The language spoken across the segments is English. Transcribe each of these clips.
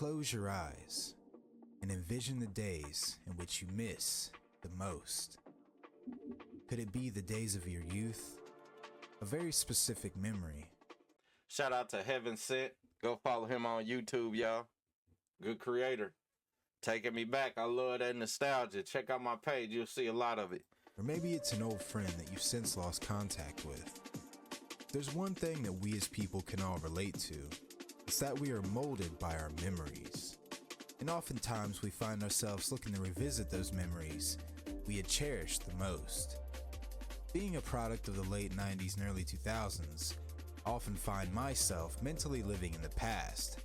close your eyes and envision the days in which you miss the most. Could it be the days of your youth? A very specific memory. Shout out to HeavenSent. Go follow him on YouTube, y'all. Good creator. Taking me back. I love that nostalgia. Check out my page. You'll see a lot of it. Or maybe it's an old friend that you've since lost contact with. There's one thing that we as people can all relate to. It's that we are molded by our memories. And oftentimes we find ourselves looking to revisit those memories we had cherished the most. Being a product of the late 90s and early 2000s, I often find myself mentally living in the past.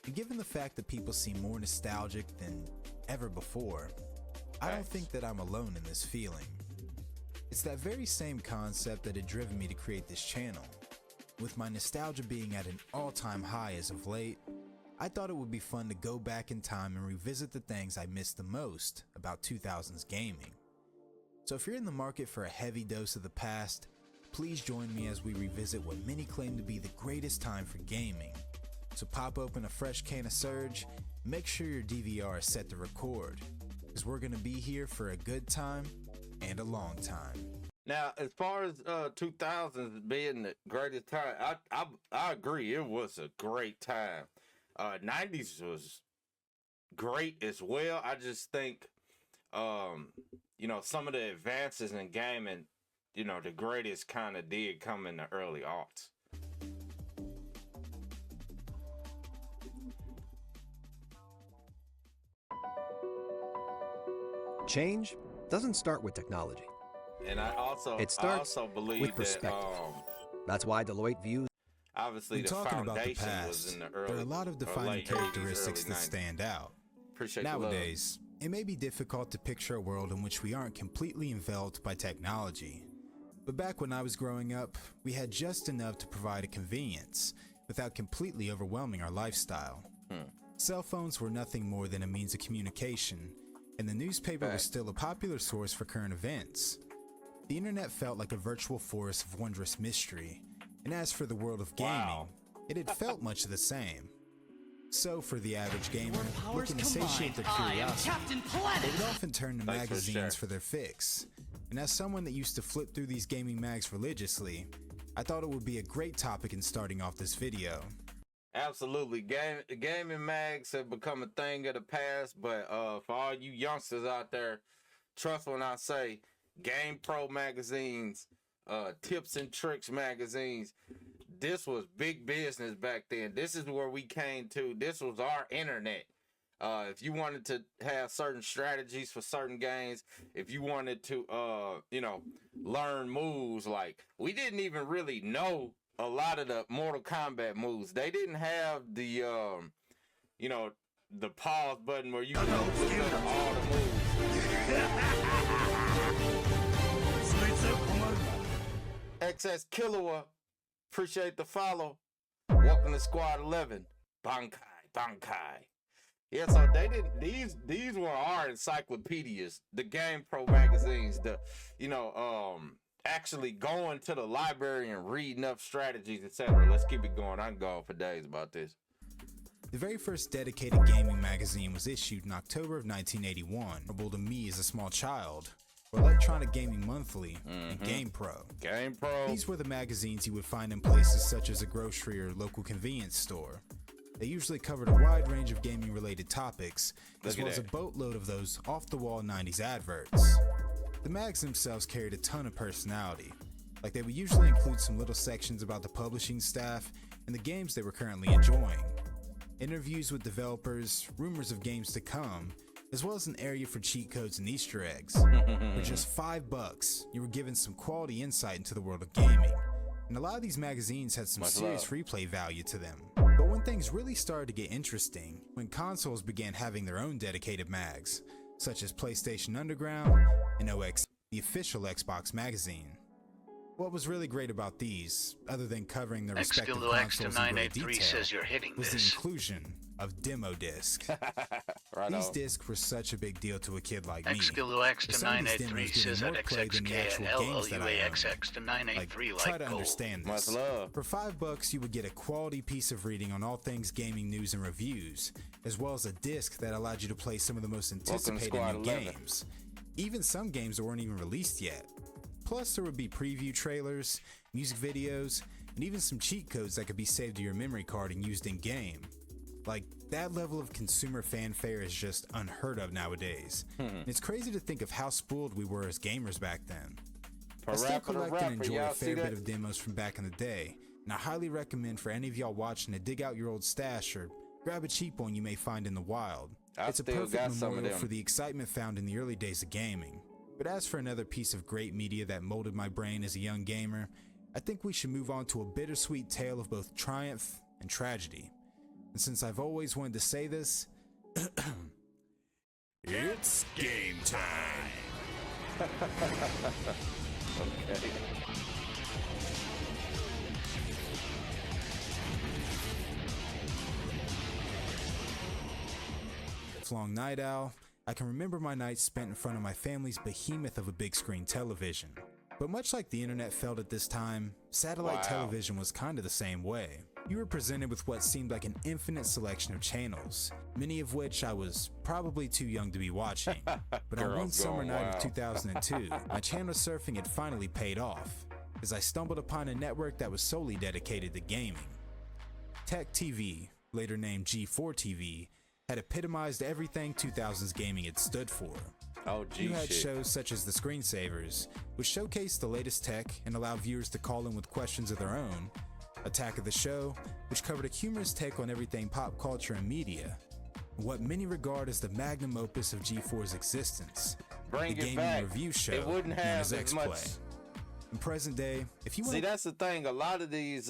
And given the fact that people seem more nostalgic than ever before, I don't think that I'm alone in this feeling. It's that very same concept that had driven me to create this channel. With my nostalgia being at an all-time high as of late, I thought it would be fun to go back in time and revisit the things I missed the most about 2000s gaming. So if you're in the market for a heavy dose of the past, please join me as we revisit what many claim to be the greatest time for gaming. So pop open a fresh can of Surge, make sure your DVR is set to record, because we're going to be here for a good time and a long time. Now, as far as 2000s being the greatest time, I agree. It was a great time. 90s was great as well. I just think, some of the advances in gaming, the greatest kind of did come in the early aughts. Change doesn't start with technology. And I also believe with perspective. That's why Deloitte views. Obviously, when the talking about the foundation past, was in the early, there are a lot of defining characteristics that 90s. stand out. Appreciate Nowadays, it may be difficult to picture a world in which we aren't completely enveloped by technology. But back when I was growing up, we had just enough to provide a convenience without completely overwhelming our lifestyle. Cell phones were nothing more than a means of communication, and the newspaper was still a popular source for current events. The internet felt like a virtual forest of wondrous mystery, and as for the world of gaming, it had felt much the same. So for the average gamer, looking to satiate their curiosity, they would often turn to magazines for their fix. And as someone that used to flip through these gaming mags religiously, I thought it would be a great topic in starting off this video. Absolutely. Gaming mags have become a thing of the past, but for all you youngsters out there, trust when I say Game Pro magazines, Tips and Tricks magazines, this was big business back then. This is where we came to. This was our internet. If you wanted to have certain strategies for certain games, if you wanted to, learn moves, like we didn't even really know a lot of the Mortal Kombat moves. They didn't have the, the pause button where you can look up all the moves. XS Killua, appreciate the follow. Welcome to Squad 11. Bankai. Yeah, so they didn't. These were our encyclopedias, the Game Pro magazines, actually going to the library and reading up strategies, etc. Let's keep it going. I can go on for days about this. The very first dedicated gaming magazine was issued in October of 1981, memorable to me as a small child, were Electronic Gaming Monthly and Game Pro. Game Pro. These were the magazines you would find in places such as a grocery or local convenience store. They usually covered a wide range of gaming-related topics, as well as a boatload of those off-the-wall 90s adverts. The mags themselves carried a ton of personality. Like, they would usually include some little sections about the publishing staff and the games they were currently enjoying, interviews with developers, rumors of games to come, as well as an area for cheat codes and Easter eggs. For just $5, you were given some quality insight into the world of gaming. And a lot of these magazines had some serious replay value to them. But when things really started to get interesting, when consoles began having their own dedicated mags, such as PlayStation Underground and OX, the official Xbox magazine. What was really great about these, other than covering their X respective Kilo X to consoles in great 983 detail, says you're hitting was the this. inclusion of demo discs. Right These on. discs were such a big deal to a kid like X me. Kilo X With to some of these 983 demos getting says more that play than the actual games that I own. XXK to 983 Try like to gold. understand Much this. love. For $5, you would get a quality piece of reading on all things gaming news and reviews, as well as a disc that allowed you to play some of the most anticipated Squad new 11. games. Even some games that weren't even released yet. Plus, there would be preview trailers, music videos, and even some cheat codes that could be saved to your memory card and used in game. Like, that level of consumer fanfare is just unheard of nowadays. And it's crazy to think of how spoiled we were as gamers back then. I still collect and enjoy a fair bit of demos from back in the day, and I highly recommend for any of y'all watching to dig out your old stash or grab a cheap one you may find in the wild. It's a perfect memorial for the excitement found in the early days of gaming. But as for another piece of great media that molded my brain as a young gamer, I think we should move on to a bittersweet tale of both triumph and tragedy. And since I've always wanted to say this, it's game time! Okay. Long night owl, I can remember my nights spent in front of my family's behemoth of a big screen television. But much like the internet felt at this time, satellite television was kind of the same way. You were presented with what seemed like an infinite selection of channels, many of which I was probably too young to be watching. But on one summer night of 2002, my channel surfing had finally paid off, as I stumbled upon a network that was solely dedicated to gaming. Tech TV, later named G4 TV, had epitomized everything 2000s gaming had stood for. You had shows such as The Screensavers, which showcased the latest tech and allowed viewers to call in with questions of their own, Attack of the Show, which covered a humorous take on everything pop culture and media, and what many regard as the magnum opus of G4's existence, the gaming review show known as X-Play. In present day, if you want see, that's the thing. A lot of these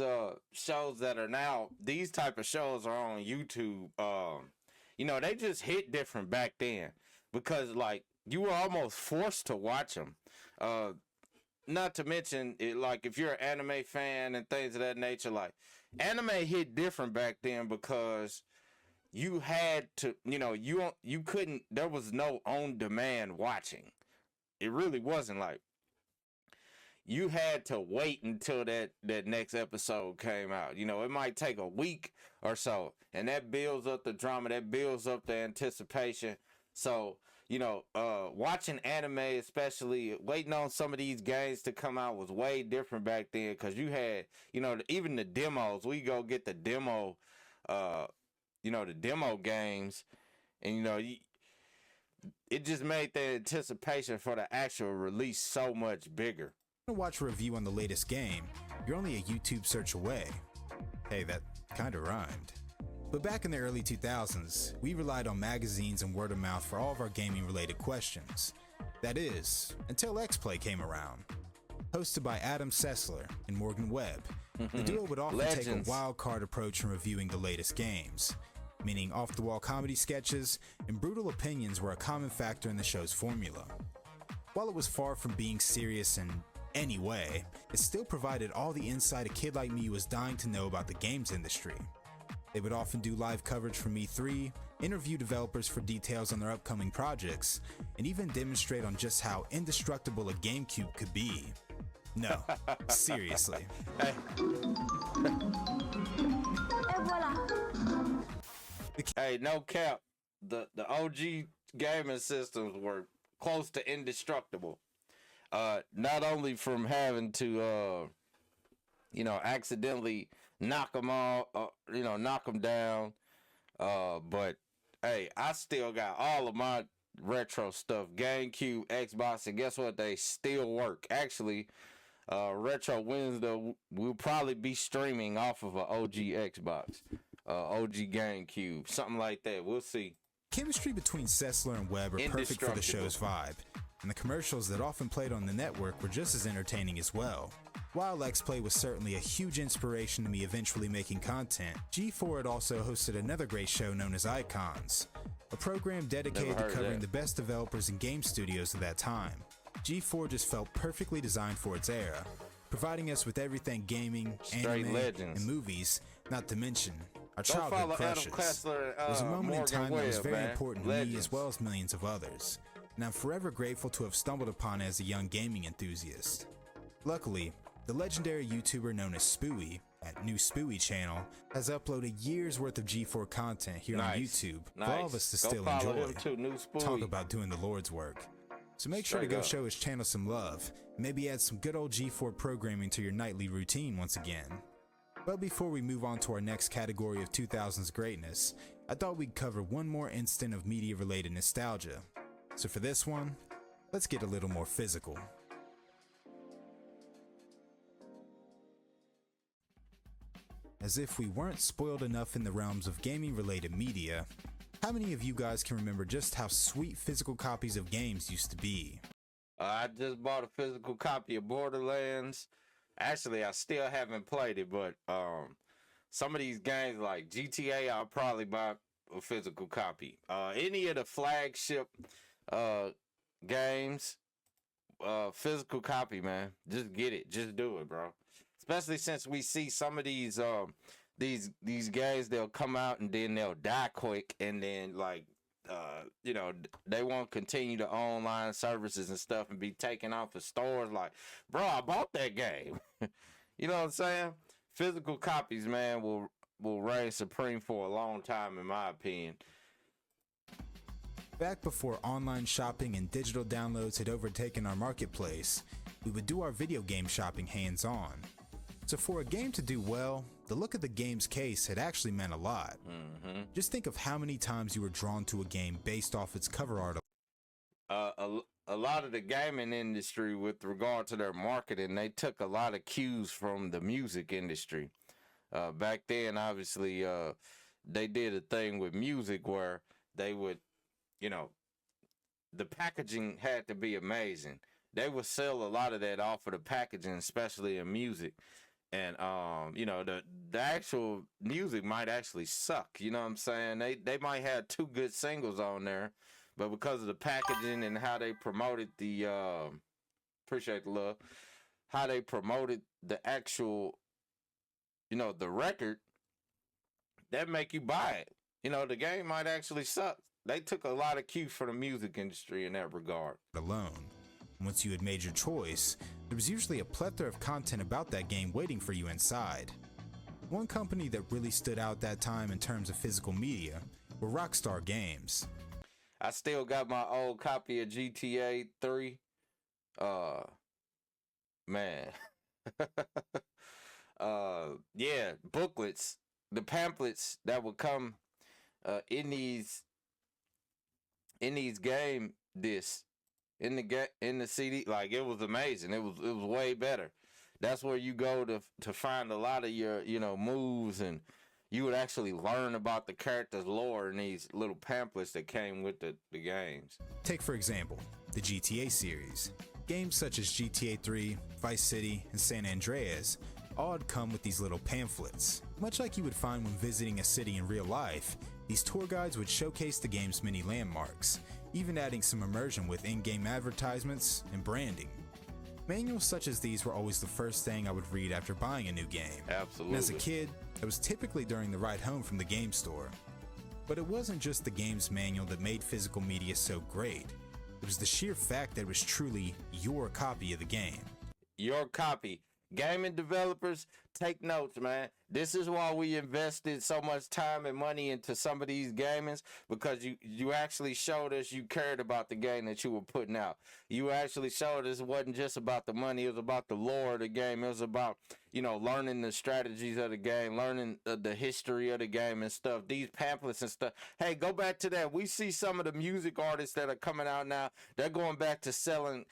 shows that are now, these type of shows are on YouTube. You know, they just hit different back then because, like, you were almost forced to watch them. Not to mention, like, if you're an anime fan and things of that nature, like, anime hit different back then because you had to, you know, you couldn't, there was no on-demand watching. It really wasn't like, you had to wait until that next episode came out. You know, it might take a week or so, and that builds up the drama, that builds up the anticipation. So, you know, watching anime, especially waiting on some of these games to come out, was way different back then because you had, you know, even the demos. We go get the demo, you know, the demo games, and, you know, it just made the anticipation for the actual release so much bigger. To watch a review on the latest game, you're only a YouTube search away. Hey, that kinda rhymed. But back in the early 2000s, we relied on magazines and word of mouth for all of our gaming related questions. That is, until X-Play came around. Hosted by Adam Sessler and Morgan Webb, the duo would often take a wild card approach in reviewing the latest games, meaning off-the-wall comedy sketches and brutal opinions were a common factor in the show's formula. While it was far from being serious in any way, it still provided all the insight a kid like me was dying to know about the games industry. They would often do live coverage from E3, interview developers for details on their upcoming projects, and even demonstrate on just how indestructible a GameCube could be. No, seriously. Hey, no cap. The OG gaming systems were close to indestructible. Not only from having to, you know, accidentally knock them all, you know, knock them down, but hey, I still got all of my retro stuff, GameCube, Xbox, and guess what? They still work. Actually, Retro Wednesday will probably be streaming off of an OG Xbox, OG GameCube, something like that. We'll see. Chemistry between Sessler and Webb are perfect for the show's vibe, and the commercials that often played on the network were just as entertaining as well. While X-Play was certainly a huge inspiration to me eventually making content, G4 had also hosted another great show known as Icons, a program dedicated to covering the best developers and game studios of that time. G4 just felt perfectly designed for its era, providing us with everything gaming, Straight anime, legends. and movies, not to mention our Go childhood follow crushes. Adam Klessler, It was a moment in Morgan time that was Webb, very man. important to me Legends. as well as millions of others, and I'm forever grateful to have stumbled upon it as a young gaming enthusiast. Luckily, the legendary YouTuber known as Spooey at New Spooey Channel has uploaded years worth of G4 content here on YouTube for all of us to Go still follow enjoy. him too, New Spooey. Talk about doing the Lord's work. So make sure to Straight go up. show his channel some love, and maybe add some good old G4 programming to your nightly routine once again. But before we move on to our next category of 2000s greatness, I thought we'd cover one more instant of media related nostalgia. So for this one, let's get a little more physical. As if we weren't spoiled enough in the realms of gaming related media, how many of you guys can remember just how sweet physical copies of games used to be? I just bought a physical copy of Borderlands. Actually, I still haven't played it, but some of these games like GTA, I'll probably buy a physical copy. Any of the flagship games, physical copy, man. Just get it. Just do it, bro. Especially since we see some of these games, they'll come out and then they'll die quick, and then they won't continue the online services and stuff and be taken off of stores. Like, bro, I bought that game. You know what I'm saying? Physical copies, man, will reign supreme for a long time, in my opinion. Back before online shopping and digital downloads had overtaken our marketplace, we would do our video game shopping hands-on. So for a game to do well, the look of the game's case had actually meant a lot. Just think of how many times you were drawn to a game based off its cover art. A lot of the gaming industry, with regard to their marketing, they took a lot of cues from the music industry. Back then, obviously, they did a thing with music where they would, the packaging had to be amazing. They would sell a lot of that off of the packaging, especially in music. And, the actual music might actually suck. You know what I'm saying? They might have 2 good singles on there, but because of the packaging and how they promoted the, appreciate the love, how they promoted the actual, the record, that make you buy it. The game might actually suck. They took a lot of cues from the music industry in that regard. Alone. Once you had made your choice, there was usually a plethora of content about that game waiting for you inside. One company that really stood out that time in terms of physical media were Rockstar Games. I still got my old copy of GTA 3. Man. Yeah, booklets, the pamphlets that would come in these game discs. In the CD, like, it was amazing. It was way better. That's where you go to find a lot of your moves, and you would actually learn about the character's lore in these little pamphlets that came with the games. Take for example, the GTA series. Games such as GTA 3, Vice City, and San Andreas all had come with these little pamphlets. Much like you would find when visiting a city in real life, these tour guides would showcase the game's many landmarks, even adding some immersion with in-game advertisements and branding. Manuals such as these were always the first thing I would read after buying a new game. Absolutely. And as a kid, it was typically during the ride home from the game store. But it wasn't just the game's manual that made physical media so great. It was the sheer fact that it was truly your copy of the game. Your copy. Gaming developers, take notes, man. This is why we invested so much time and money into some of these gamings, because you actually showed us you cared about the game that you were putting out. You actually showed us it wasn't just about the money, it was about the lore of the game. It was about, learning the strategies of the game, learning the history of the game and stuff. These pamphlets and stuff. Hey, go back to that. We see some of the music artists that are coming out now. They're going back to selling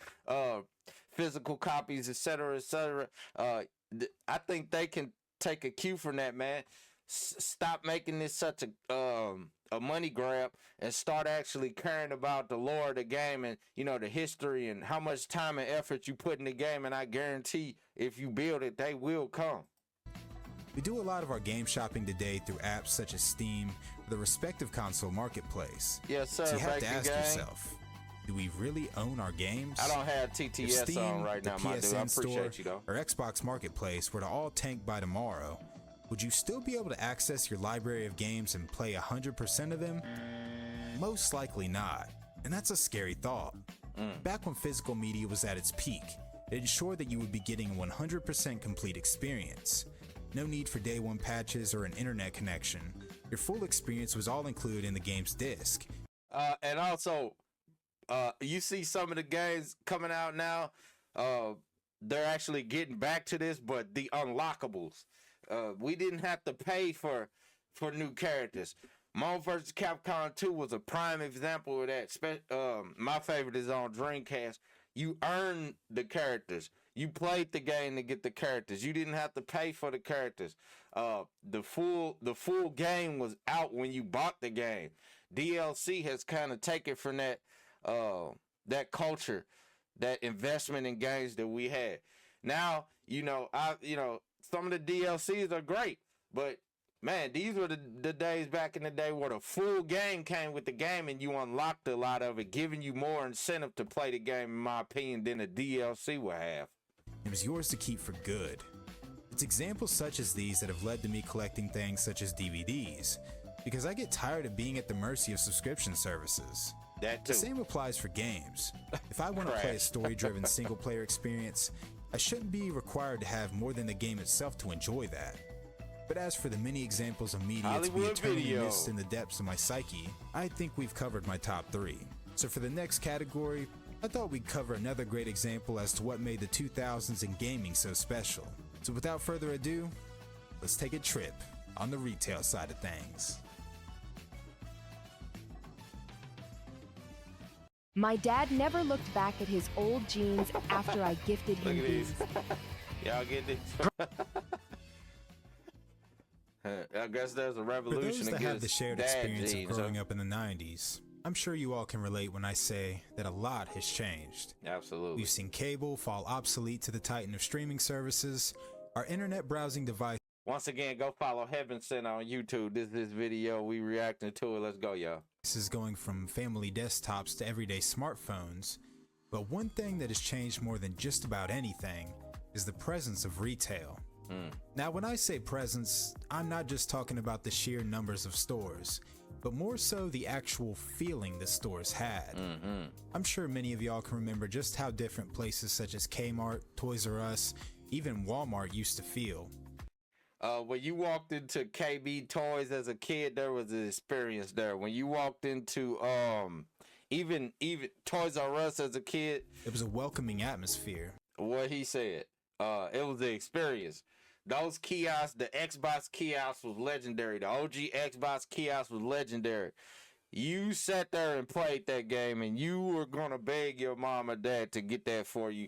physical copies, etc., etc. I think they can take a cue from that, man. Stop making this such a money grab and start actually caring about the lore of the game and the history and how much time and effort you put in the game. And I guarantee if you build it, they will come. We do a lot of our game shopping today through apps such as Steam or the respective console marketplace. Yes, sir. So you have to ask gang. yourself, Do we really own our games? I don't have If TTS Steam, on right the now, my dude. I PSN store, appreciate you, though. or Xbox Marketplace were to all tank by tomorrow, would you still be able to access your library of games and play 100% of them? Most likely not, and that's a scary thought. Back when physical media was at its peak, it ensured that you would be getting a 100% complete experience. No need for day one patches or an internet connection. Your full experience was all included in the game's disc. And also, you see some of the games coming out now, they're actually getting back to this, but the unlockables. We didn't have to pay for new characters. Marvel vs. Capcom 2 was a prime example of that. My favorite is on Dreamcast. You earned the characters. You played the game to get the characters. You didn't have to pay for the characters. The full game was out when you bought the game. DLC has kind of taken from that culture, that investment in games that we had. Now, some of the DLCs are great, but man, these were the days back in the day where the full game came with the game and you unlocked a lot of it, giving you more incentive to play the game, in my opinion, than a DLC would have. It was yours to keep for good. It's examples such as these that have led to me collecting things such as DVDs, because I get tired of being at the mercy of subscription services. That too. The same applies for games. If I want to play a story-driven single-player experience, I shouldn't be required to have more than the game itself to enjoy that. But as for the many examples of media to be eternally missed in the depths of my psyche, I think we've covered my top 3. So for the next category, I thought we'd cover another great example as to what made the 2000s in gaming so special. So without further ado, let's take a trip on the retail side of things. My dad never looked back at his old jeans after I gifted him Look at these. Y'all get this? I guess there's a revolution For those that against have the shared dad experience jeans, of growing up in the 90s, I'm sure you all can relate when I say that a lot has changed. Absolutely. We've seen cable fall obsolete to the titan of streaming services. Our internet browsing device. Once again, go follow HeavenSent on YouTube. This video, we reacting to it. Let's go, y'all. This is going from family desktops to everyday smartphones. But one thing that has changed more than just about anything is the presence of retail. Now, when I say presence, I'm not just talking about the sheer numbers of stores, but more so the actual feeling the stores had. I'm sure many of y'all can remember just how different places such as Kmart, Toys R Us, even Walmart used to feel. When you walked into KB Toys as a kid, there was an experience there. When you walked into even Toys R Us as a kid, it was a welcoming atmosphere. What he said, it was the experience. Those kiosks, the Xbox kiosk was legendary. The OG Xbox kiosk was legendary. You sat there and played that game, and you were gonna beg your mom or dad to get that for you.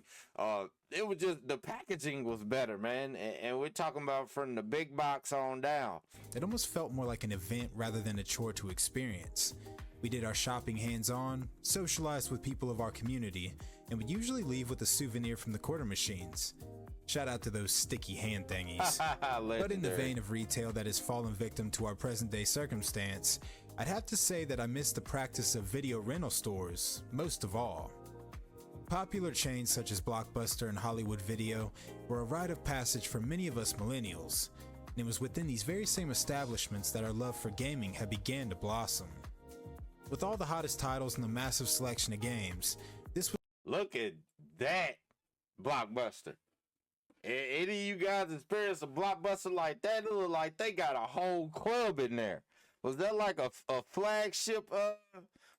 It was just, the packaging was better, man. And we're talking about from the big box on down. It almost felt more like an event rather than a chore to experience. We did our shopping hands-on, socialized with people of our community, and would usually leave with a souvenir from the quarter machines. Shout out to those sticky hand thingies. But in the vein of retail that has fallen victim to our present day circumstance, I'd have to say that I miss the practice of video rental stores most of all. Popular chains such as Blockbuster and Hollywood Video were a rite of passage for many of us millennials, and it was within these very same establishments that our love for gaming had began to blossom. With all the hottest titles and the massive selection of games, this was— Look at that, Blockbuster. Any of you guys experience a Blockbuster like that? It look like they got a whole club in there. Was that like a flagship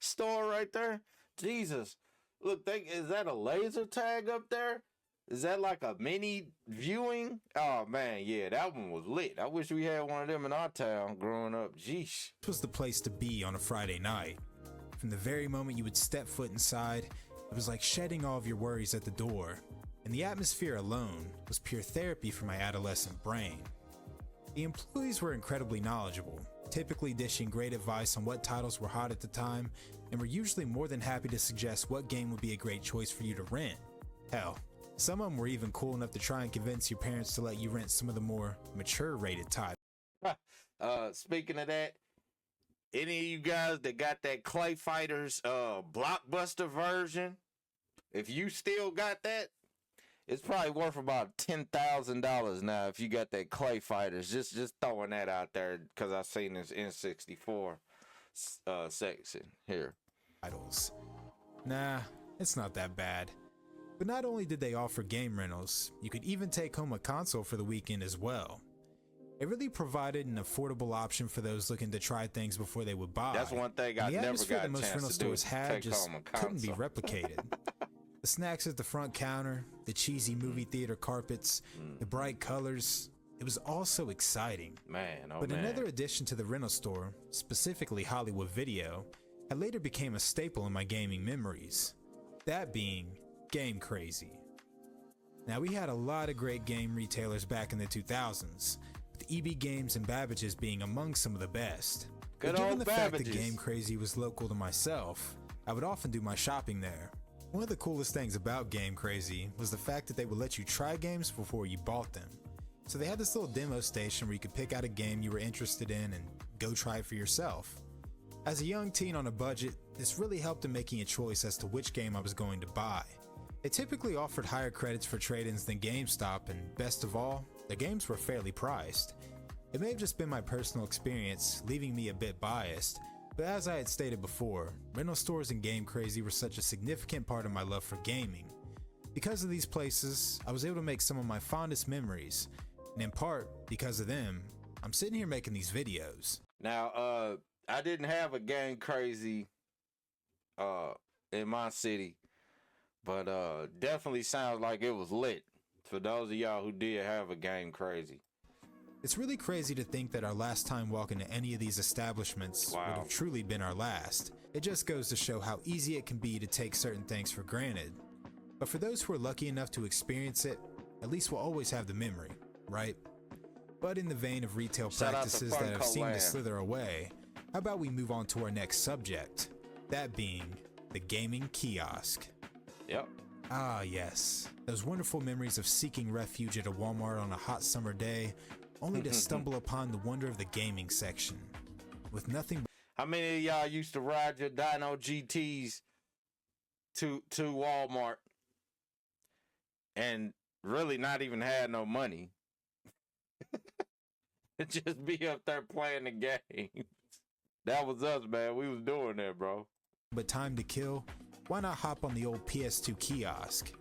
store right there? Jesus. Look, is that a laser tag up there? Is that like a mini viewing? Oh, man, yeah, that one was lit. I wish we had one of them in our town growing up. Jeesh. This was the place to be on a Friday night. From the very moment you would step foot inside, it was like shedding all of your worries at the door. And the atmosphere alone was pure therapy for my adolescent brain. The employees were incredibly knowledgeable, typically dishing great advice on what titles were hot at the time, and were usually more than happy to suggest what game would be a great choice for you to rent. Hell, some of them were even cool enough to try and convince your parents to let you rent some of the more mature rated titles. Speaking of that, any of you guys that got that Clay Fighters blockbuster version, if you still got that, it's probably worth about $10,000 now if you got that Clay Fighters. Just throwing that out there because I've seen this N64 section here. Titles. Nah, it's not that bad. But not only did they offer game rentals, you could even take home a console for the weekend as well. It really provided an affordable option for those looking to try things before they would buy. That's one thing I never got a most rental chance to do. stores had just couldn't be replicated. The snacks at the front counter, the cheesy movie theater carpets, the bright colors, it was all so exciting. Man, but another addition to the rental store, specifically Hollywood Video, had later became a staple in my gaming memories. That being Game Crazy. Now, we had a lot of great game retailers back in the 2000s, with EB Games and Babbage's being among some of the best. Good but given old the fact Babbage's. that Game Crazy was local to myself, I would often do my shopping there. One of the coolest things about Game Crazy was the fact that they would let you try games before you bought them. So they had this little demo station where you could pick out a game you were interested in and go try it for yourself. As a young teen on a budget, this really helped in making a choice as to which game I was going to buy. They typically offered higher credits for trade-ins than GameStop, and best of all, the games were fairly priced. It may have just been my personal experience, leaving me a bit biased, but as I had stated before, rental stores and Game Crazy were such a significant part of my love for gaming. Because of these places, I was able to make some of my fondest memories, and in part, because of them, I'm sitting here making these videos. Now, I didn't have a Game Crazy in my city, but definitely sounds like it was lit for those of y'all who did have a Game Crazy. It's really crazy to think that our last time walking to any of these establishments would have truly been our last. It just goes to show how easy it can be to take certain things for granted. But for those who are lucky enough to experience it, at least we'll always have the memory, right? But in the vein of retail practices that have seemed to slither away, how about we move on to our next subject, that being the gaming kiosk. Yep. Ah yes, those wonderful memories of seeking refuge at a Walmart on a hot summer day, only to stumble upon the wonder of the gaming section. With nothing. How many of y'all used to ride your Dino GTs to Walmart and really not even had no money? Just be up there playing the game. That was us, man. We was doing that, bro. But time to kill, why not hop on the old PS2 kiosk?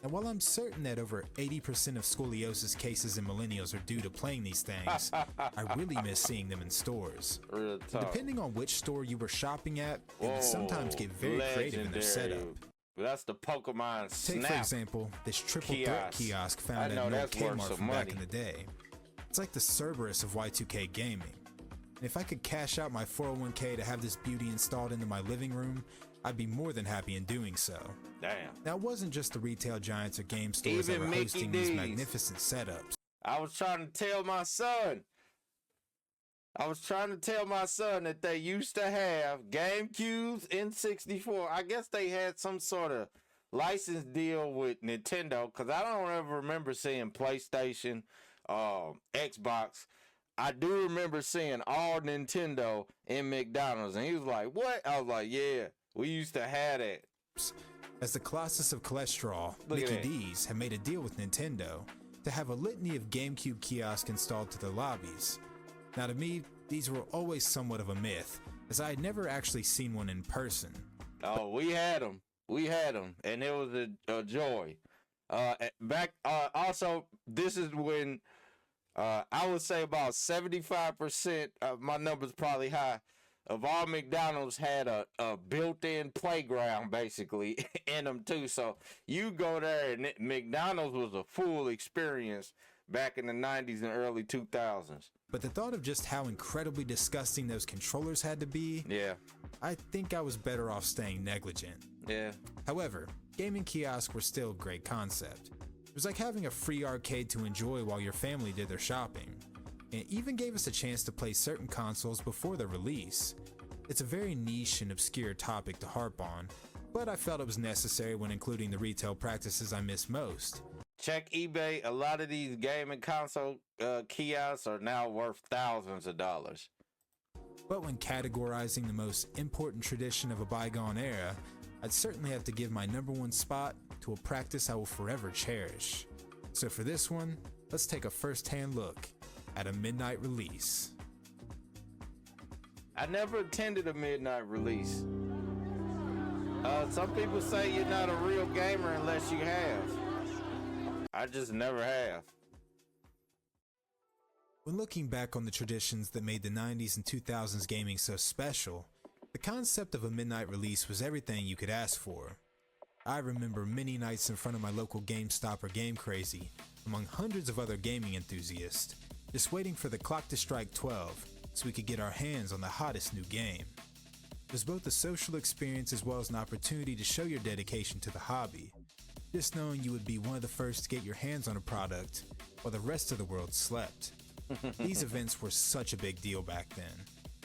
And while I'm certain that over 80% of scoliosis cases in millennials are due to playing these things, I really miss seeing them in stores. Real talk. Depending on which store you were shopping at, they would sometimes get very creative in their setup. That's the Pokemon Snap. Take, for example, this triple threat kiosk found at an old Kmart from back in the day. It's like the Cerberus of Y2K gaming. And if I could cash out my 401k to have this beauty installed into my living room, I'd be more than happy in doing so. Damn. Now, it wasn't just the retail giants or game stores that were hosting these magnificent setups. I was trying to tell my son that they used to have GameCubes, N64. I guess they had some sort of license deal with Nintendo, because I don't ever remember seeing PlayStation, Xbox. I do remember seeing all Nintendo in McDonald's, and he was like, "What?" I was like, "Yeah, we used to have that." As the Colossus of Cholesterol, Mickey D's had made a deal with Nintendo to have a litany of GameCube kiosks installed to their lobbies. Now, to me, these were always somewhat of a myth, as I had never actually seen one in person. Oh, we had them, and it was a joy. Also, this is when I would say about 75% of my numbers, probably high, of all McDonald's had a built-in playground basically in them too. So you go there and McDonald's was a full experience back in the 90s and early 2000s. But the thought of just how incredibly disgusting those controllers had to be, yeah, I think I was better off staying negligent. Yeah. However, gaming kiosks were still a great concept. It was like having a free arcade to enjoy while your family did their shopping. And it even gave us a chance to play certain consoles before their release. It's a very niche and obscure topic to harp on, but I felt it was necessary when including the retail practices I miss most. Check eBay. A lot of these gaming console kiosks are now worth thousands of dollars. But when categorizing the most important tradition of a bygone era, I'd certainly have to give my number one spot to a practice I will forever cherish. So for this one, let's take a first-hand look at a midnight release. I never attended a midnight release. Some people say you're not a real gamer unless you have. I just never have. When looking back on the traditions that made the 90s and 2000s gaming so special, the concept of a midnight release was everything you could ask for. I remember many nights in front of my local GameStop or Game Crazy, among hundreds of other gaming enthusiasts, just waiting for the clock to strike 12 so we could get our hands on the hottest new game. It was both a social experience as well as an opportunity to show your dedication to the hobby, just knowing you would be one of the first to get your hands on a product while the rest of the world slept. These events were such a big deal back then,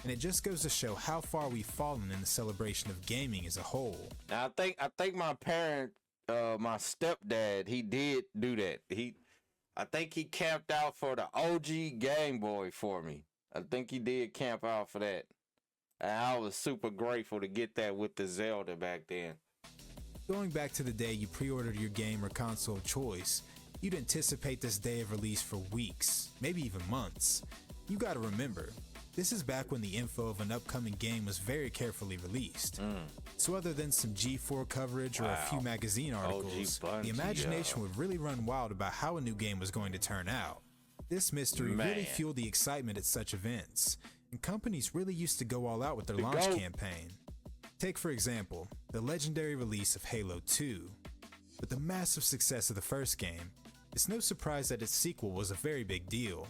and it just goes to show how far we've fallen in the celebration of gaming as a whole. Now, I think my parent, my stepdad, he did do that. I think he camped out for the OG Game Boy for me. I think he did camp out for that. And I was super grateful to get that with the Zelda back then. Going back to the day you pre-ordered your game or console of choice, you'd anticipate this day of release for weeks, maybe even months. You gotta remember, this is back when the info of an upcoming game was very carefully released. So other than some G4 coverage or a few magazine articles, the imagination would really run wild about how a new game was going to turn out. This mystery really fueled the excitement at such events, and companies really used to go all out with their launch campaign. Take for example, the legendary release of Halo 2. With the massive success of the first game, it's no surprise that its sequel was a very big deal,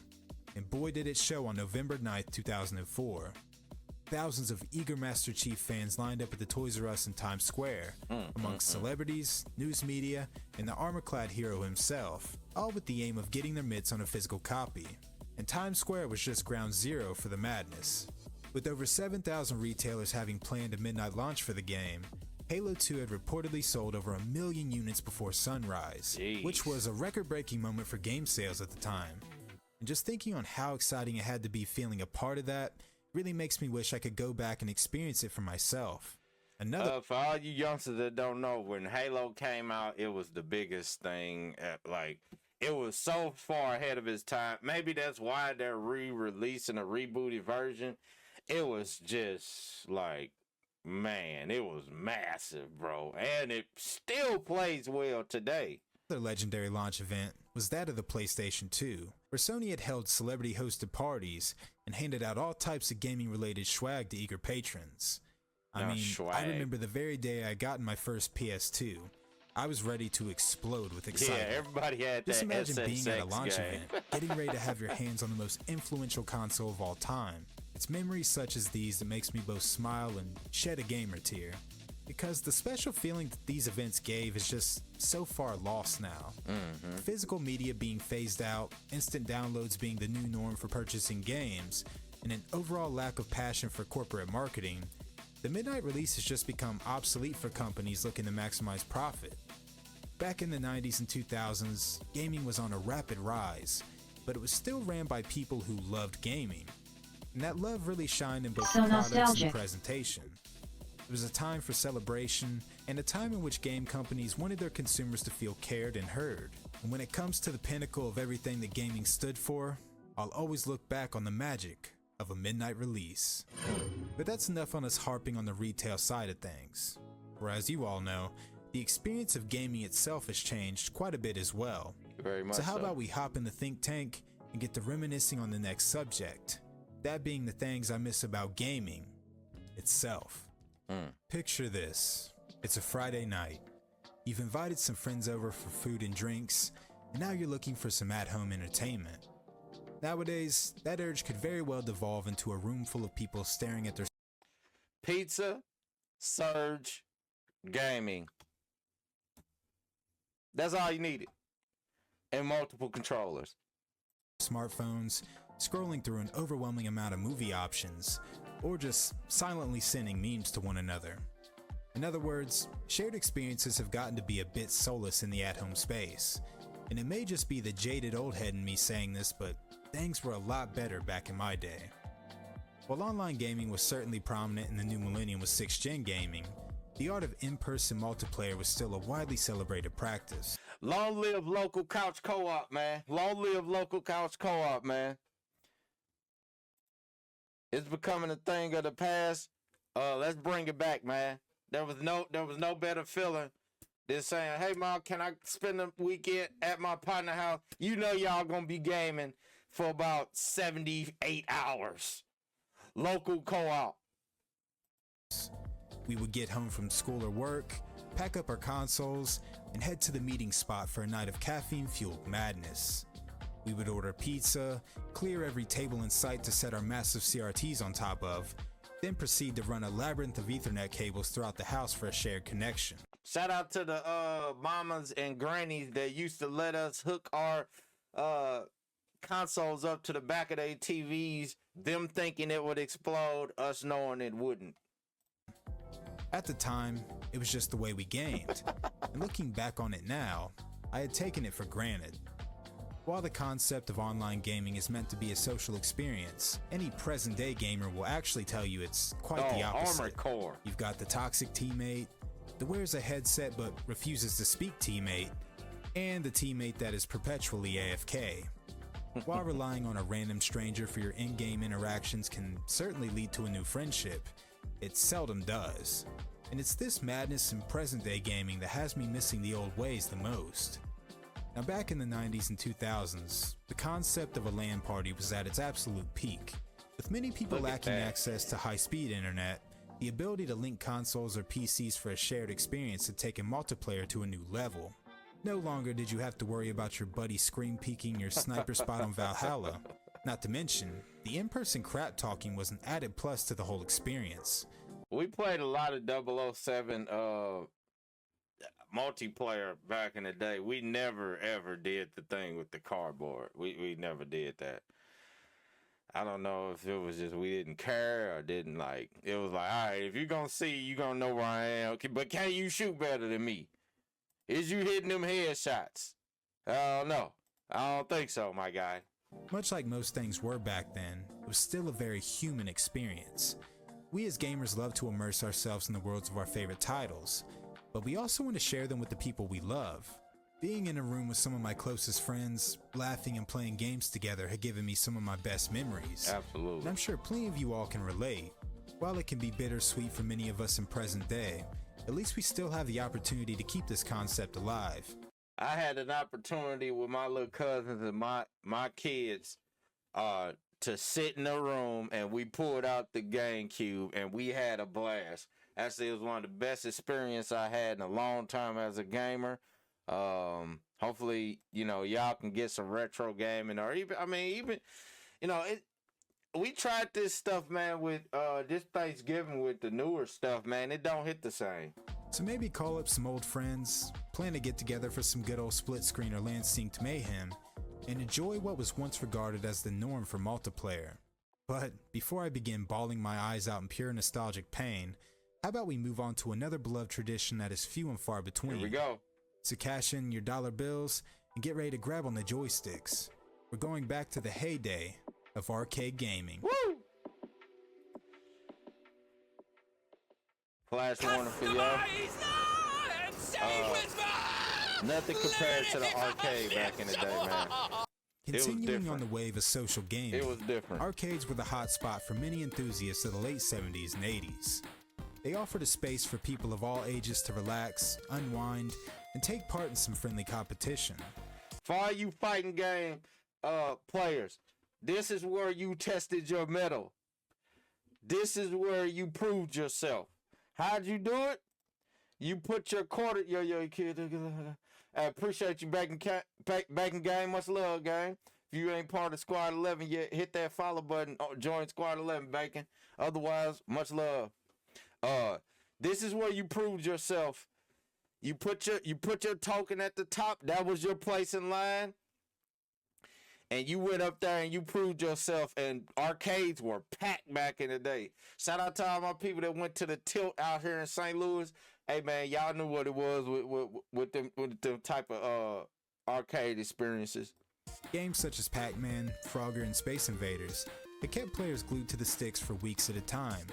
and boy did it show on November 9th, 2004. Thousands of eager Master Chief fans lined up at the Toys R Us in Times Square, amongst celebrities, news media, and the armor-clad hero himself, all with the aim of getting their mitts on a physical copy. And Times Square was just ground zero for the madness. With over 7,000 retailers having planned a midnight launch for the game, Halo 2 had reportedly sold over 1 million units before sunrise, which was a record-breaking moment for game sales at the time. And just thinking on how exciting it had to be feeling a part of that really makes me wish I could go back and experience it for myself. For all you youngsters that don't know, when Halo came out, it was the biggest thing. It was so far ahead of its time. Maybe that's why they're re-releasing a rebooted version. It was just like, man, it was massive, bro. And it still plays well today. Another legendary launch event was that of the PlayStation 2, where Sony had held celebrity-hosted parties and handed out all types of gaming-related swag to eager patrons. I remember the very day I got my first PS2. I was ready to explode with excitement. Yeah, everybody had that. Just imagine being SSX at a launch game. event, getting ready to have your hands on the most influential console of all time. It's memories such as these that makes me both smile and shed a gamer tear, because the special feeling that these events gave is just so far lost now. Physical media being phased out, instant downloads being the new norm for purchasing games, and an overall lack of passion for corporate marketing, the midnight release has just become obsolete for companies looking to maximize profit. Back in the 90s and 2000s, gaming was on a rapid rise, but it was still ran by people who loved gaming. And that love really shined in both the products and presentation. It was a time for celebration, and a time in which game companies wanted their consumers to feel cared and heard. And when it comes to the pinnacle of everything that gaming stood for, I'll always look back on the magic of a midnight release. But that's enough on us harping on the retail side of things. For as you all know, the experience of gaming itself has changed quite a bit as well. Very much so how about we hop in the think tank and get to reminiscing on the next subject, that being the things I miss about gaming itself. Picture this. It's a Friday night. You've invited some friends over for food and drinks, and now you're looking for some at-home entertainment. Nowadays, that urge could very well devolve into a room full of people staring at their pizza, surge, gaming. That's all you needed. And multiple controllers. Smartphones, scrolling through an overwhelming amount of movie options, or just silently sending memes to one another. In other words, shared experiences have gotten to be a bit soulless in the at-home space. And it may just be the jaded old head in me saying this, but things were a lot better back in my day. While online gaming was certainly prominent in the new millennium with 6th gen gaming, the art of in-person multiplayer was still a widely celebrated practice. Long live local couch co-op, man. Long live local couch co-op, man. It's becoming a thing of the past. Let's bring it back, man. There was no better feeling than saying, hey, Mom, can I spend the weekend at my partner house? You know y'all gonna be gaming for about 78 hours. Local co-op. We would get home from school or work, pack up our consoles, and head to the meeting spot for a night of caffeine-fueled madness. We would order pizza, clear every table in sight to set our massive CRTs on top of, then proceed to run a labyrinth of Ethernet cables throughout the house for a shared connection. Shout out to the mamas and grannies that used to let us hook our consoles up to the back of their TVs, them thinking it would explode, us knowing it wouldn't. At the time, it was just the way we gamed, and looking back on it now, I had taken it for granted. While the concept of online gaming is meant to be a social experience, any present-day gamer will actually tell you it's quite the opposite. Armored Core. You've got the toxic teammate, the wears a headset but refuses to speak teammate, and the teammate that is perpetually AFK. While relying on a random stranger for your in-game interactions can certainly lead to a new friendship, it seldom does. And it's this madness in present-day gaming that has me missing the old ways the most. Now, back in the 90s and 2000s, the concept of a LAN party was at its absolute peak. With many people lacking access to high-speed internet, the ability to link consoles or PCs for a shared experience had taken multiplayer to a new level. No longer did you have to worry about your buddy screen peeking your sniper spot on Valhalla. Not to mention, the in-person crap talking was an added plus to the whole experience. We played a lot of 007 multiplayer back in the day. We never ever did the thing with the cardboard. We never did that. I don't know if it was just we didn't care or didn't like. It was like, all right, if you're gonna see, you're gonna know where I am. Okay, but can you shoot better than me? Is you hitting them headshots? I don't know. I don't think so, my guy. Much like most things were back then, it was still a very human experience. We as gamers love to immerse ourselves in the worlds of our favorite titles, but we also want to share them with the people we love. Being in a room with some of my closest friends, laughing and playing games together had given me some of my best memories. Absolutely. And I'm sure plenty of you all can relate. While it can be bittersweet for many of us in present day, at least we still have the opportunity to keep this concept alive. I had an opportunity with my little cousins and my kids to sit in a room, and we pulled out the GameCube and we had a blast. Actually, it was one of the best experiences I had in a long time as a gamer. Hopefully, y'all can get some retro gaming, or even, we tried this stuff, man, with this Thanksgiving with the newer stuff, man. It don't hit the same. So maybe call up some old friends, plan to get together for some good old split screen or LAN synced mayhem, and enjoy what was once regarded as the norm for multiplayer. But before I begin bawling my eyes out in pure nostalgic pain, how about we move on to another beloved tradition that is few and far between. Here we go. So cash in your dollar bills and get ready to grab on the joysticks. We're going back to the heyday of arcade gaming. Woo! Flash warning for y'all. Nothing compared to the arcade back in the day, man. Continuing on the wave of social gaming, it was different. Arcades were the hot spot for many enthusiasts of the late 70s and 80s. They offered a space for people of all ages to relax, unwind, and take part in some friendly competition. For all you fighting game players, this is where you tested your mettle. This is where you proved yourself. How'd you do it? You put your quarter, yo, kid. I appreciate you back in game. Much love, gang. If you ain't part of Squad 11 yet, hit that follow button. Join Squad 11, Bacon. Otherwise, much love. This is where you proved yourself. You put your token at the top. That was your place in line. And you went up there and you proved yourself, and arcades were packed back in the day. Shout out to all my people that went to the Tilt out here in St. Louis. Hey man, y'all knew what it was with them type of arcade experiences. Games such as Pac-Man, Frogger, and Space Invaders It kept players glued to the sticks for weeks at a time,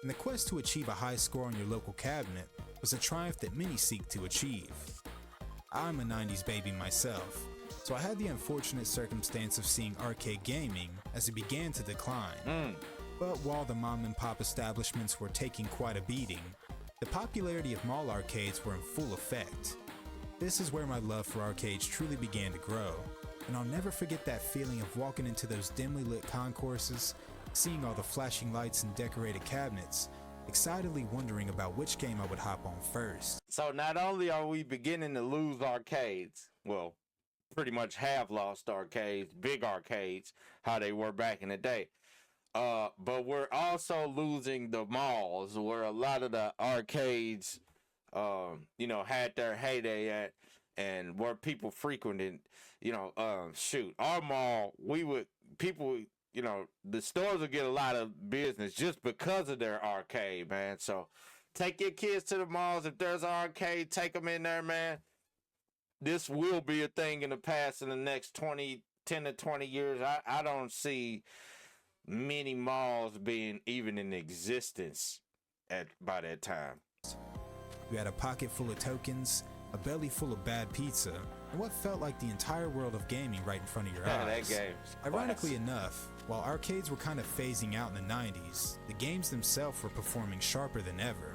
and the quest to achieve a high score on your local cabinet was a triumph that many seek to achieve. I'm a 90s baby myself, so I had the unfortunate circumstance of seeing arcade gaming as it began to decline. But while the mom and pop establishments were taking quite a beating, the popularity of mall arcades were in full effect. This is where my love for arcades truly began to grow, and I'll never forget that feeling of walking into those dimly lit concourses, seeing all the flashing lights and decorated cabinets, excitedly wondering about which game I would hop on first. So not only are we beginning to lose arcades, well, pretty much have lost arcades, big arcades, how they were back in the day, but we're also losing the malls where a lot of the arcades, had their heyday at, and where people frequented. Our mall, the stores will get a lot of business just because of their arcade, man. So take your kids to the malls. If there's an arcade, take them in there, man. This will be a thing in the past in the next 10 to 20 years. I don't see many malls being even in existence by that time. You had a pocket full of tokens, a belly full of bad pizza, and what felt like the entire world of gaming right in front of your eyes. That game. Ironically enough, while arcades were kind of phasing out in the 90s, the games themselves were performing sharper than ever.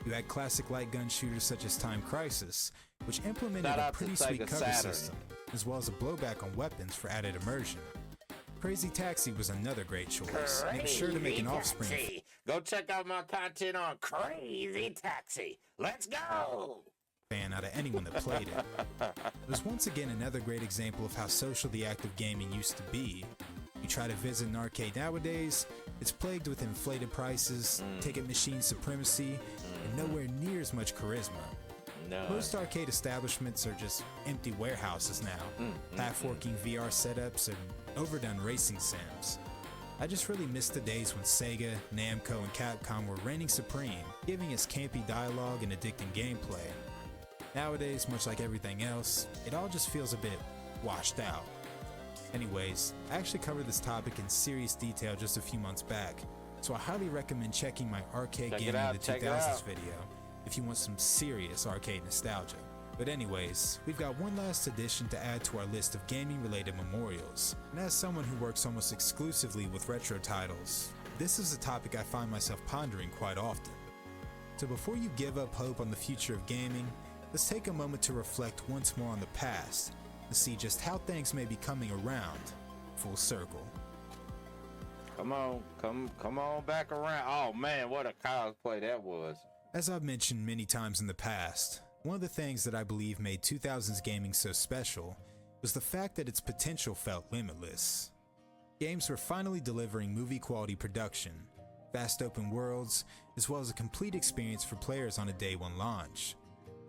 You had classic light gun shooters such as Time Crisis, which implemented a pretty sweet cover system, as well as a blowback on weapons for added immersion. Crazy Taxi was another great choice. Make sure to make an offspring. Go check out my content on Crazy Taxi. Let's go! Fan out of anyone that played it. It was once again another great example of how social the act of gaming used to be. You try to visit an arcade nowadays, it's plagued with inflated prices, ticket machine supremacy, and nowhere near as much charisma. No. Most arcade establishments are just empty warehouses now, half-working VR setups and overdone racing sims. I just really miss the days when Sega, Namco, and Capcom were reigning supreme, giving us campy dialogue and addicting gameplay. Nowadays, much like everything else, it all just feels a bit washed out. Anyways, I actually covered this topic in serious detail just a few months back, so I highly recommend checking my arcade gaming in the 2000s video if you want some serious arcade nostalgia. But anyways, we've got one last addition to add to our list of gaming related memorials, and as someone who works almost exclusively with retro titles, this is a topic I find myself pondering quite often. So before you give up hope on the future of gaming, let's take a moment to reflect once more on the past and see just how things may be coming around full circle. Come on back around. Oh man, what a cosplay that was. As I've mentioned many times in the past, one of the things that I believe made 2000s gaming so special was the fact that its potential felt limitless. Games were finally delivering movie-quality production, vast open worlds, as well as a complete experience for players on a day one launch.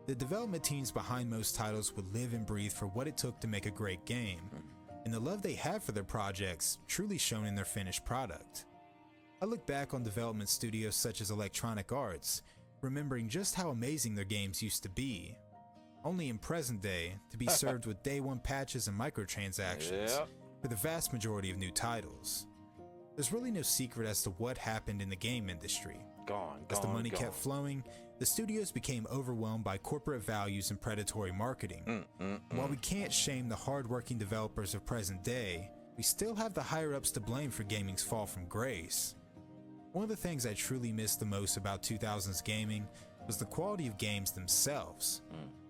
The development teams behind most titles would live and breathe for what it took to make a great game, and the love they had for their projects truly shown in their finished product. I look back on development studios such as Electronic Arts, remembering just how amazing their games used to be, only in present day to be served with day one patches and microtransactions for the vast majority of new titles. There's really no secret as to what happened in the game industry. As the money kept flowing, the studios became overwhelmed by corporate values and predatory marketing. While we can't shame the hard-working developers of present day, we still have the higher-ups to blame for gaming's fall from grace. One of the things I truly missed the most about 2000s gaming was the quality of games themselves.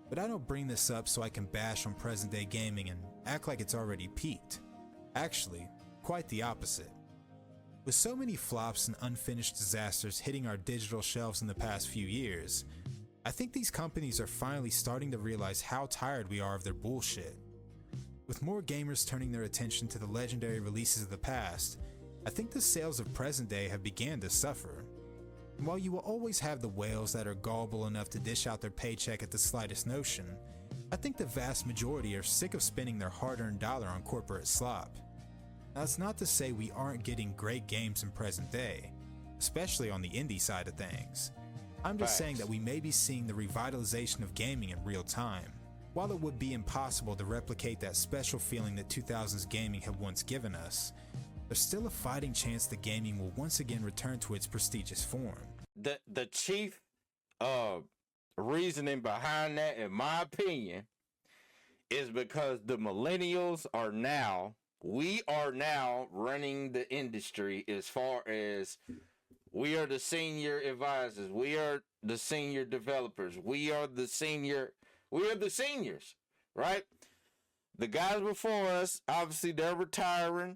But I don't bring this up so I can bash on present-day gaming and act like it's already peaked. Actually, quite the opposite. With so many flops and unfinished disasters hitting our digital shelves in the past few years, I think these companies are finally starting to realize how tired we are of their bullshit. With more gamers turning their attention to the legendary releases of the past, I think the sales of present day have began to suffer. And while you will always have the whales that are gullible enough to dish out their paycheck at the slightest notion, I think the vast majority are sick of spending their hard-earned dollar on corporate slop. Now, it's not to say we aren't getting great games in present day, especially on the indie side of things. I'm just saying that we may be seeing the revitalization of gaming in real time. While it would be impossible to replicate that special feeling that 2000s gaming had once given us, there's still a fighting chance that gaming will once again return to its prestigious form. The chief reasoning behind that, in my opinion, is because the millennials we are now running the industry, as far as we are the senior advisors, we are the senior developers, we are the seniors, right? The guys before us, obviously they're retiring.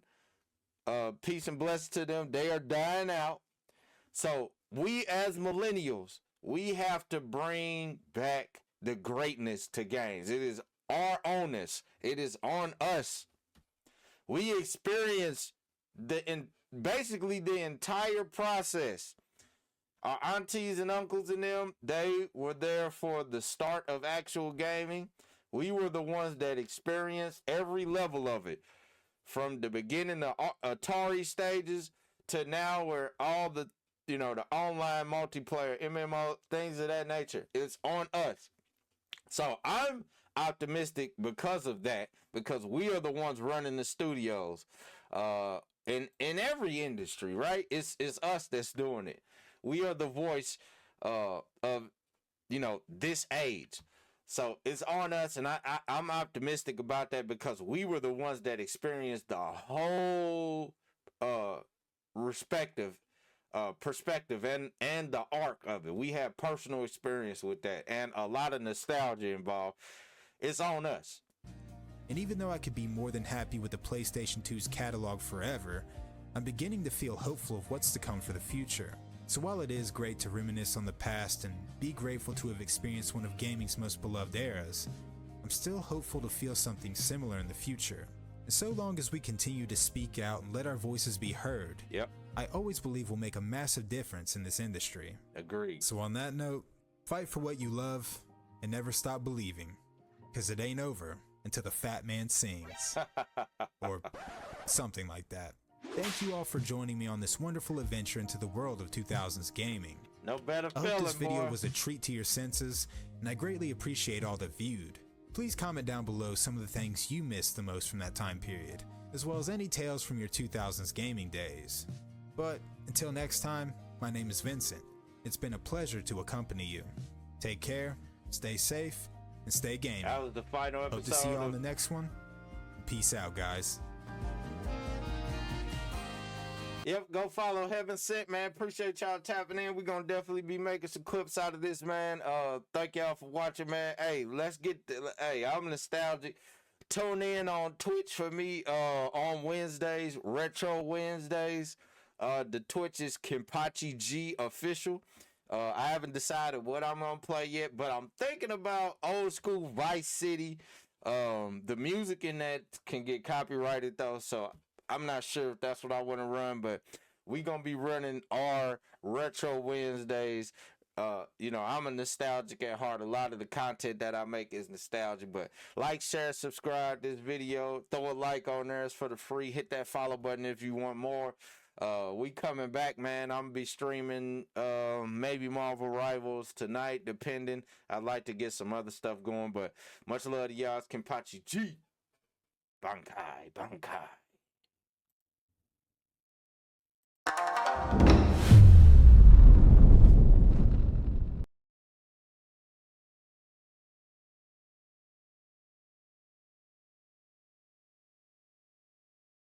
Peace and blessings to them. They are dying out. So we as millennials, we have to bring back the greatness to games. It is our onus. It is on us. We experienced basically the entire process. Our aunties and uncles and them, they were there for the start of actual gaming. We were the ones that experienced every level of it, from the beginning of Atari stages to now, where all the the online multiplayer, MMO, things of that nature. It's on us. So I'm optimistic because of that, because we are the ones running the studios in every industry, right? It's us that's doing it. We are the voice of this age. So it's on us, and I'm optimistic about that, because we were the ones that experienced the whole perspective and the arc of it. We have personal experience with that and a lot of nostalgia involved. It's on us. And even though I could be more than happy with the PlayStation 2's catalog forever, I'm beginning to feel hopeful of what's to come for the future. So while it is great to reminisce on the past and be grateful to have experienced one of gaming's most beloved eras, I'm still hopeful to feel something similar in the future. And so long as we continue to speak out and let our voices be heard, I always believe we'll make a massive difference in this industry. Agreed. So on that note, fight for what you love and never stop believing, because it ain't over until the fat man sings. Or something like that. Thank you all for joining me on this wonderful adventure into the world of 2000s gaming. No better I feeling, hope this video boy. was a treat to your senses, and I greatly appreciate all that viewed. Please comment down below some of the things you missed the most from that time period, as well as any tales from your 2000s gaming days. But until next time, my name is Vincent. It's been a pleasure to accompany you. Take care, stay safe, and stay gaming. That was the final episode. Hope to see you on the next one. Peace out, guys. Yep, go follow HeavenSent, man. Appreciate y'all tapping in. We're gonna definitely be making some clips out of this, man. Thank y'all for watching, man. Hey, let's get I'm nostalgic. Tune in on Twitch for me on Wednesdays, Retro Wednesdays. The Twitch is Kenpachi G Official. I haven't decided what I'm gonna play yet, but I'm thinking about old school Vice City. The music in that can get copyrighted though, so I'm not sure if that's what I want to run, but we gonna be running our Retro Wednesdays. I'm a nostalgic at heart. A lot of the content that I make is nostalgia, but like, share, subscribe this video, throw a like on there. It's for the free. Hit that follow button if you want more. We coming back, man. I'm gonna be streaming maybe Marvel Rivals tonight, depending. I'd like to get some other stuff going, but much love to y'all. It's Kenpachi G. Bankai.